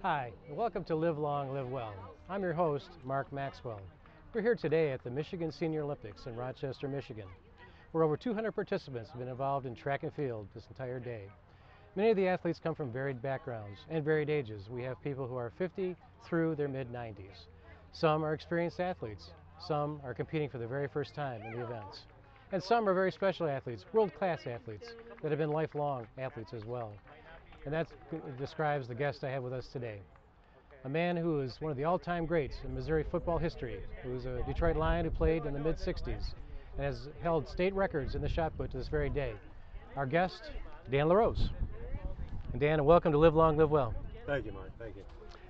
Hi, and welcome to Live Long, Live Well. I'm your host, Mark Maxwell. We're here today at the Michigan Senior Olympics in Rochester, Michigan, where over 200 participants have been involved in track and field this entire day. Many of the athletes come from varied backgrounds and varied ages. We have people who are 50 through their mid-90s. Some are experienced athletes. Some are competing for the very first time in the events. And some are very special athletes, world-class athletes that have been lifelong athletes as well. And that describes the guest I have with us today. A man who is one of the all-time greats in Missouri football history, who's a Detroit Lion who played in the mid-60s and has held state records in the shot put to this very day. Our guest, Dan Larose. And Dan, welcome to Live Long, Live Well. Thank you, Mark. Thank you.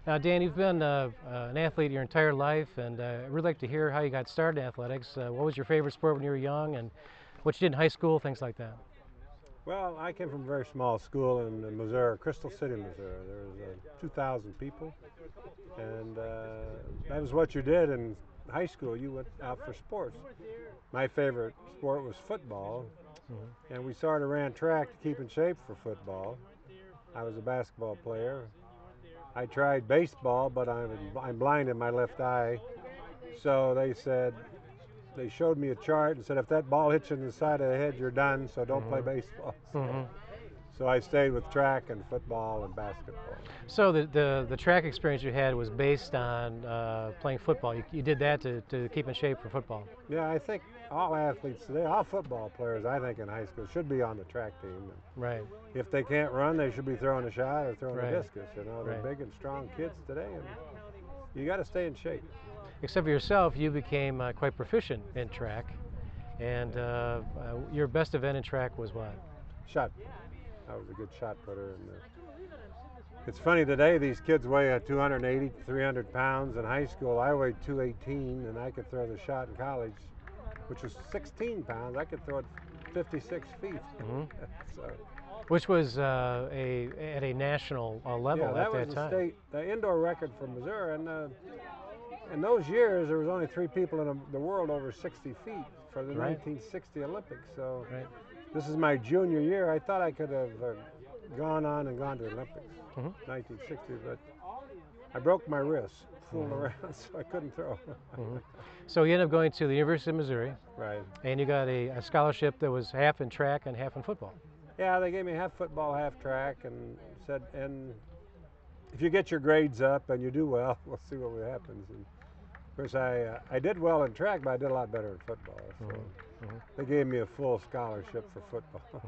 Now, Dan, you've been an athlete your entire life, and I'd really like to hear how you got started in athletics. What was your favorite sport when you were young, and what you did in high school, things like that? Well, I came from a very small school in Missouri, Crystal City, Missouri. There was 2,000 people, and that was what you did in high school. You went out for sports. My favorite sport was football, and we sort of ran track to keep in shape for football. I was a basketball player. I tried baseball, but I'm blind in my left eye, so they showed me a chart and said, if that ball hits you in the side of the head, you're done, so don't play baseball. So I stayed with track and football and basketball. So the track experience you had was based on playing football. You did that to keep in shape for football. Yeah, I think all athletes today, all football players, I think in high school, should be on the track team. Right. If they can't run, they should be throwing a shot or throwing a discus. You know, they're Right. big and strong kids today, and you got to stay in shape. Except for yourself, you became quite proficient in track, and your best event in track was what? Shot. I was a good shot putter. And it's funny today, these kids weigh 280, 300 pounds. In high school, I weighed 218, and I could throw the shot in college, which was 16 pounds. I could throw it 56 feet. So, which was at a national level at that time. Yeah, that was the indoor record for Missouri. And in those years, there was only 3 people in the world over 60 feet for the 1960 Olympics. So this is my junior year. I thought I could have gone on and gone to the Olympics, 1960, but I broke my wrist fooling around, so I couldn't throw. So you ended up going to the University of Missouri. Right. And you got a scholarship that was half in track and half in football. Yeah, they gave me half football, half track, and said, and if you get your grades up and you do well, we'll see what happens. And of course, I did well in track, but I did a lot better in football. So they gave me a full scholarship for football.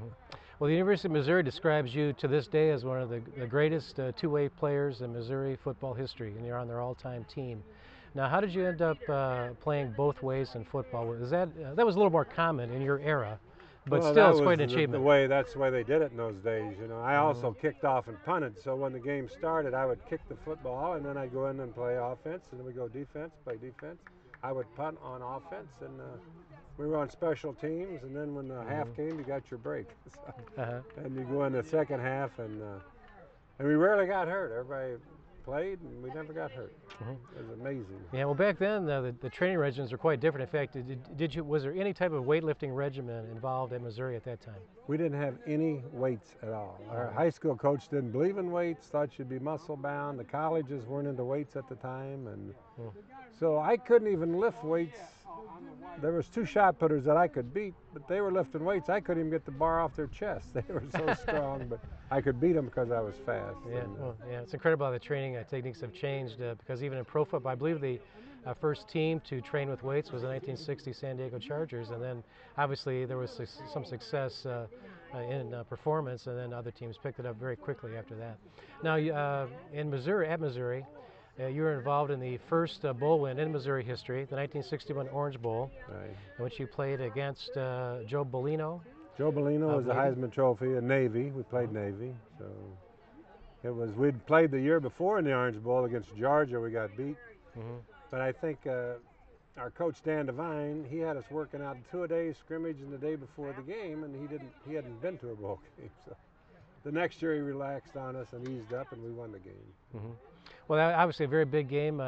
Well, the University of Missouri describes you to this day as one of the greatest two-way players in Missouri football history, and you're on their all-time team. Now, how did you end up playing both ways in football? Was that was a little more common in your era, but well, still, it's quite an achievement. That's the way they did it in those days. You know, I also kicked off and punted. So when the game started, I would kick the football, and then I'd go in and play offense, and then we go defense, play defense. I would punt on offense, and we were on special teams. And then when the half came, you got your break, and you go in the second half, and we rarely got hurt. Everybody played, and we never got hurt. It was amazing. Yeah, well, back then the training regimens were quite different. In fact, was there any type of weightlifting regimen involved at Missouri at that time? We didn't have any weights at all. Our high school coach didn't believe in weights, thought you'd be muscle bound. The colleges weren't into weights at the time, and so I couldn't even lift weights. There was 2 shot putters that I could beat, but they were lifting weights. I couldn't even get the bar off their chest. They were so strong, but I could beat them because I was fast. Yeah, yeah, it's incredible how the training techniques have changed because even in pro football, I believe the first team to train with weights was the 1960 San Diego Chargers, and then obviously there was some success in performance, and then other teams picked it up very quickly after that. Now, in Missouri, you were involved in the first bowl win in Missouri history, the 1961 Orange Bowl, in which you played against Joe Bellino. Joe Bellino was the Heisman Trophy in Navy. We played Navy, so we'd played the year before in the Orange Bowl against Georgia. We got beat, but I think our coach Dan Devine, he had us working out 2-a-day scrimmage and the day before the game, and he hadn't been to a bowl game. So the next year he relaxed on us and eased up, and we won the game. Well, obviously a very big game.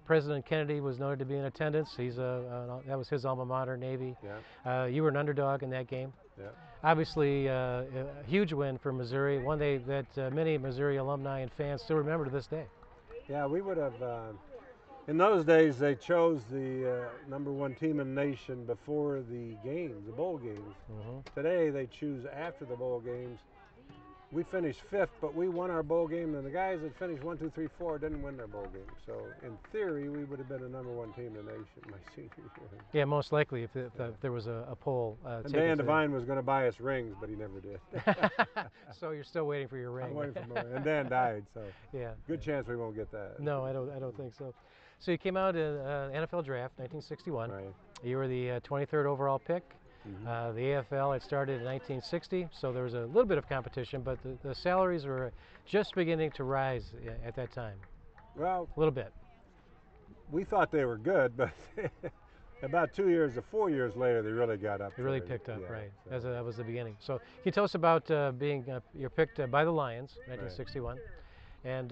President Kennedy was noted to be in attendance. That was his alma mater, Navy. Yeah. You were an underdog in that game. Yeah. obviously a huge win for Missouri, one that many Missouri alumni and fans still remember to this day. Yeah, we would have. In those days, they chose the #1 team in the nation before the games, the bowl games. Today, they choose after the bowl games. We finished 5th, but we won our bowl game, and the guys that finished 1, 2, 3, 4 didn't win their bowl game. So, in theory, we would have been the #1 team in the nation my senior year. Yeah, most likely if there was a poll. And Dan Devine was going to buy us rings, but he never did. So you're still waiting for your ring. I'm waiting for my ring. And Dan died, so yeah, good chance we won't get that. No, I don't think so. So you came out in NFL draft, 1961. Right. You were the 23rd overall pick. The AFL had started in 1960, so there was a little bit of competition, but the salaries were just beginning to rise at that time. Well, a little bit. We thought they were good, but about 2 years to 4 years later, they really got up. They really picked up, right? So. That was the beginning. So can you tell us about you're picked by the Lions, 1961, right. And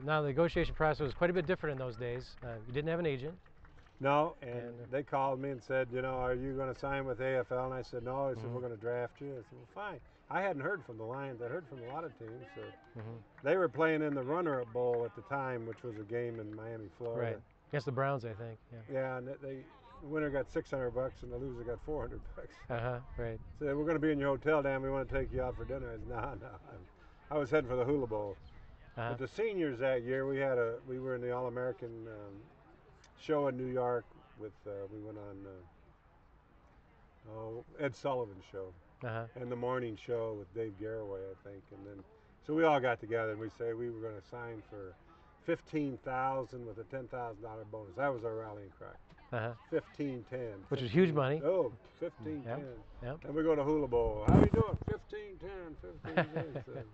now the negotiation process was quite a bit different in those days. You didn't have an agent. No, and they called me and said, you know, are you going to sign with AFL? And I said, no. They said, we're going to draft you. I said, well, fine. I hadn't heard from the Lions. I heard from a lot of teams. So they were playing in the Runner-Up Bowl at the time, which was a game in Miami, Florida. Right, against the Browns, I think. Yeah, and the winner got $600 and the loser got $400. Right. So we're going to be in your hotel, Dan. We want to take you out for dinner. I said, no. I was heading for the Hula Bowl. But the seniors that year, we were in the All-American show in New York with we went on Ed Sullivan's show and the morning show with Dave Garraway, I think, and then so we all got together and we say we were going to sign for $15,000 with a $10,000 bonus. That was our rallying cry. 15-10, which is huge money. Oh, 15-10. Yep. And we go to Hula Bowl. How you doing? 15-10, 15-10.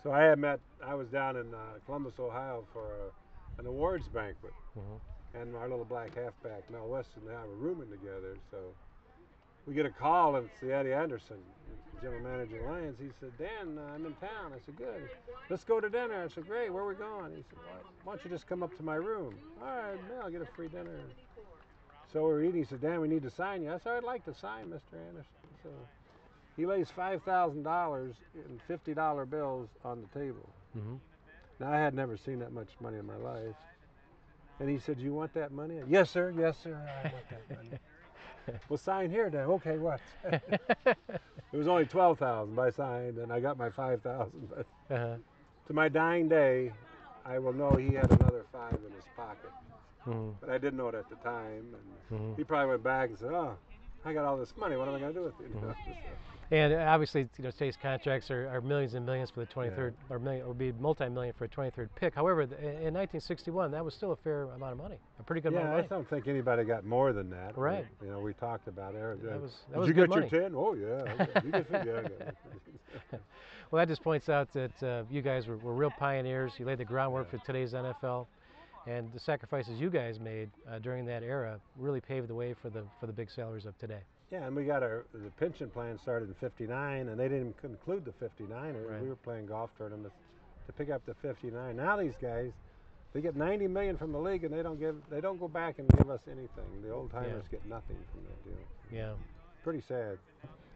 So I was down in Columbus, Ohio for an awards banquet. And our little black halfback, Mel Weston, and I were rooming together. So we get a call, and it's the Eddie Anderson, general manager of the Lions. He said, Dan, I'm in town. I said, good. Let's go to dinner. I said, great. Where are we going? He said, well, why don't you just come up to my room? All right, man, I'll get a free dinner. So we were eating. He said, Dan, we need to sign you. I said, I'd like to sign Mr. Anderson. So he lays $5,000 in $50 bills on the table. Now, I had never seen that much money in my life. And he said, you want that money? Yes, sir. Yes, sir. I want that money. Well, sign here, Dan. Okay, what? It was only $12,000 I signed, and I got my $5,000. But to my dying day, I will know he had another $5 in his pocket. But I didn't know it at the time. And he probably went back and said, oh, I got all this money. What am I going to do with it? You know? And obviously, today's contracts are millions and millions for the 23rd, or would be multi-million for a 23rd pick. However, in 1961, that was still a fair amount of money, a pretty good amount of money. I don't think anybody got more than that. Right. We talked about it. That was Did you good get money. your 10? Oh, yeah. You get 50. Yeah. Well, that just points out that you guys were real pioneers. You laid the groundwork for today's NFL. And the sacrifices you guys made during that era really paved the way for the big salaries of today. Yeah, and we got the pension plan started in '59, and they didn't include the 59ers. Right. We were playing golf tournaments to pick up the 59. Now these guys, they get $90 million from the league, and they don't go back and give us anything. The old timers get nothing from that deal. Yeah. Pretty sad.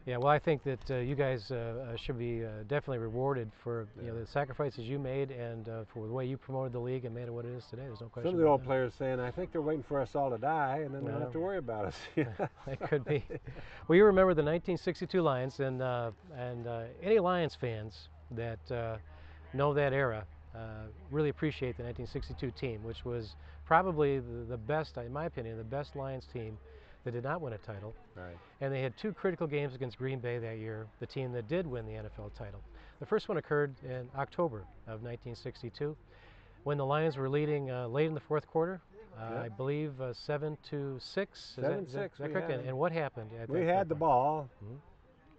Yeah, well, I think that you guys should be definitely rewarded for the sacrifices you made and for the way you promoted the league and made it what it is today. There's no question. Some of the old players saying, I think they're waiting for us all to die, and then they don't have to worry about us. It could be. Well, you remember the 1962 Lions, and any Lions fans that know that era really appreciate the 1962 team, which was probably the best, in my opinion, the best Lions team that did not win a title. Right. And they had two critical games against Green Bay that year, the team that did win the NFL title. The first one occurred in October of 1962 when the Lions were leading late in the fourth quarter, I believe 7-6. Is that correct? And what happened? We had the ball,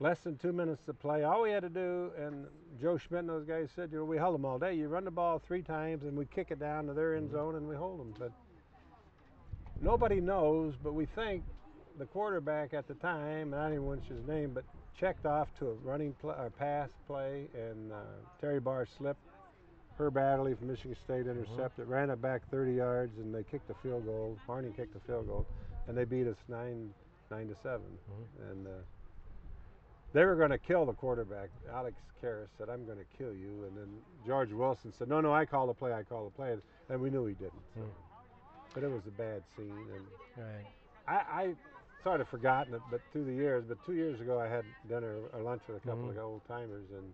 less than 2 minutes to play. All we had to do, and Joe Schmidt and those guys said, we held them all day. You run the ball 3 times and we kick it down to their end zone and we hold them. But nobody knows, but we think the quarterback at the time, I don't even want his name, but checked off to a running play, or pass play, and Terry Barr slipped. Herb Adderley from Michigan State intercepted, ran it back 30 yards, and they kicked the field goal. Harney kicked the field goal, and they beat us 9-7. And They were going to kill the quarterback. Alex Karras said, "I'm going to kill you," and then George Wilson said, "No, I call the play. I call the play," and we knew he didn't. So. But it was a bad scene, and Right. I sort of forgotten it, but through the years. But 2 years ago, I had dinner or lunch with a couple of old timers, and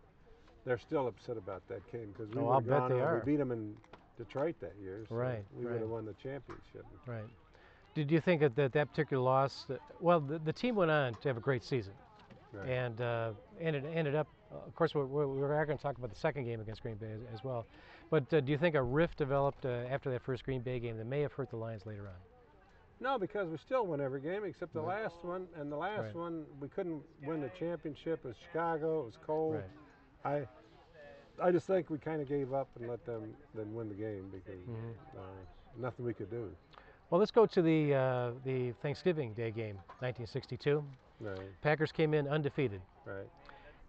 they're still upset about that game because we I'll bet they are. We beat them in Detroit that year, so Right. we would have won the championship. Right. Did you think that particular loss? Well, the team went on to have a great season, Right. and ended up. Of course, we're going to talk about the second game against Green Bay as well. But do you think a rift developed after that first Green Bay game that may have hurt the Lions later on? No, because we still won every game except the last one, and the last one we couldn't win the championship. It was Chicago. It was cold. Right. I just think we kind of gave up and let them then win the game because nothing we could do. Well, let's go to the Thanksgiving Day game, 1962. Right. Packers came in undefeated. Right.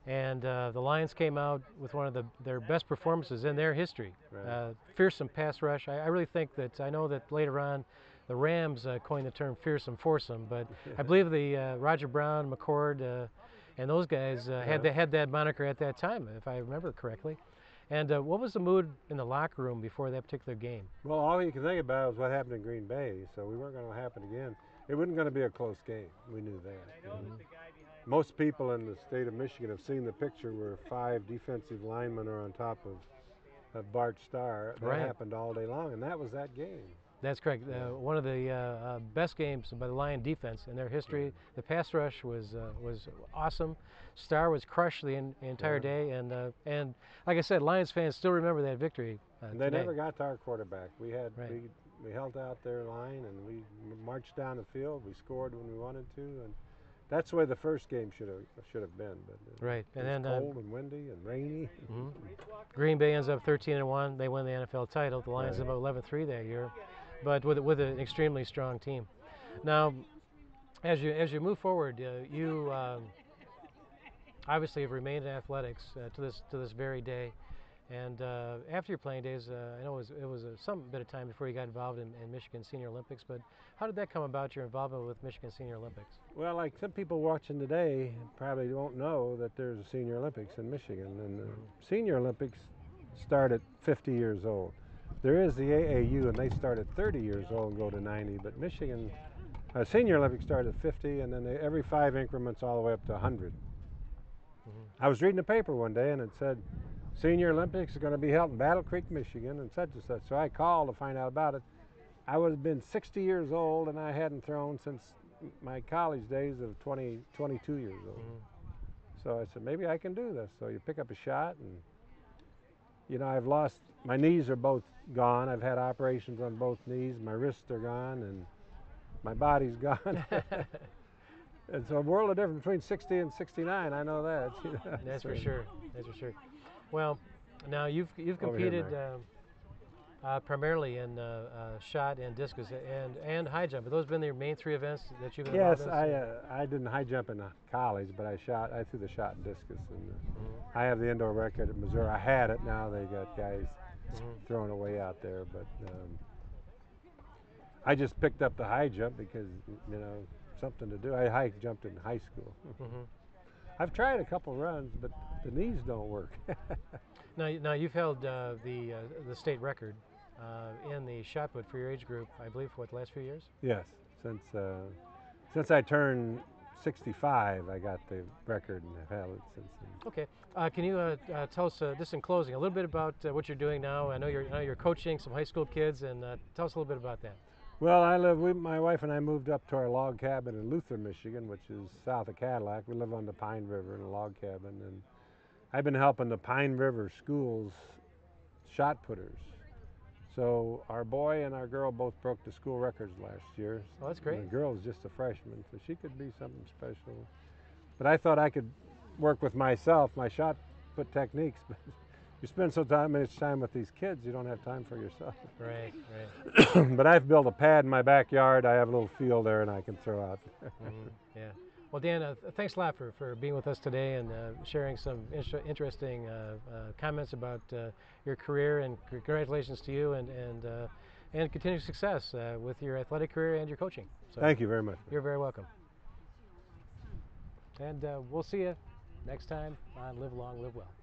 And the Lions came out with one of their best performances in their history. Right. Fearsome pass rush. I really think that, I know that later on the Rams coined the term fearsome foursome, but I believe the Roger Brown, McCord, and those guys had that moniker at that time, if I remember correctly. And what was the mood in the locker room before that particular game? Well, all you can think about is what happened in Green Bay, so we weren't going to happen again. It wasn't going to be a close game. We knew that. Most people in the state of Michigan have seen the picture where 5 defensive linemen are on top of Bart Starr. That happened all day long, and that was that game. That's correct. One of the best games by the Lion defense in their history. The pass rush was awesome. Starr was crushed the entire day, and like I said, Lions fans still remember that victory. And they today. never got to our quarterback. We had we held out their line, and we marched down the field. We scored when we wanted to, and that's the way the first game should have been. But right, and then cold and windy and rainy. Green Bay ends up 13-1. They win the NFL title. The Lions end up 11-3 that year, but with an extremely strong team. Now, as you move forward, you obviously have remained in athletics to this very day. And after your playing days, I know it was some bit of time before you got involved in Michigan Senior Olympics, but how did that come about, your involvement with Michigan Senior Olympics? Well, like some people watching today probably won't know that there's a Senior Olympics in Michigan, and the Senior Olympics start at 50 years old. There is the AAU, and they start at 30 years old and go to 90, but Michigan Senior Olympics start at 50, and then every 5 increments all the way up to 100. I was reading the paper one day, and it said, Senior Olympics is going to be held in Battle Creek, Michigan, and such and such. So I called to find out about it. I would have been 60 years old, and I hadn't thrown since my college days of 22 years old. So I said, maybe I can do this. So you pick up a shot, and you know, I've lost, my knees are both gone. I've had operations on both knees. My wrists are gone, and my body's gone. It's a world of difference between 60 and 69. I know that. That's for sure. That's for sure. Well, now you've competed primarily in shot and discus and high jump. Have those been your main 3 events that you've been involved in? Yes, I didn't high jump in college, but I threw the shot and discus, and I have the indoor record at Missouri. I had it. Now they got guys throwing away out there, but I just picked up the high jump because something to do. I high jumped in high school. I've tried a couple runs, but the knees don't work. Now you've held the state record in the shot put for your age group, I believe, for the last few years? Yes, since I turned 65, I got the record and have held it since then. Okay, can you tell us, just in closing, a little bit about what you're doing now? I know you're coaching some high school kids, and tell us a little bit about that. Well, my wife and I moved up to our log cabin in Luther, Michigan, which is south of Cadillac. We live on the Pine River in a log cabin, and I've been helping the Pine River schools shot putters. So our boy and our girl both broke the school records last year. Oh, that's great. And the girl's just a freshman, so she could be something special. But I thought I could work with myself, my shot put techniques. But you spend so much time with these kids, you don't have time for yourself. Right. But I've built a pad in my backyard. I have a little field there, and I can throw out there. Yeah. Well, Dan, thanks a lot for being with us today and sharing some interesting comments about your career, and congratulations to you and continued success with your athletic career and your coaching. So thank you very much. You're very welcome. And we'll see you Next time on Live Long, Live Well.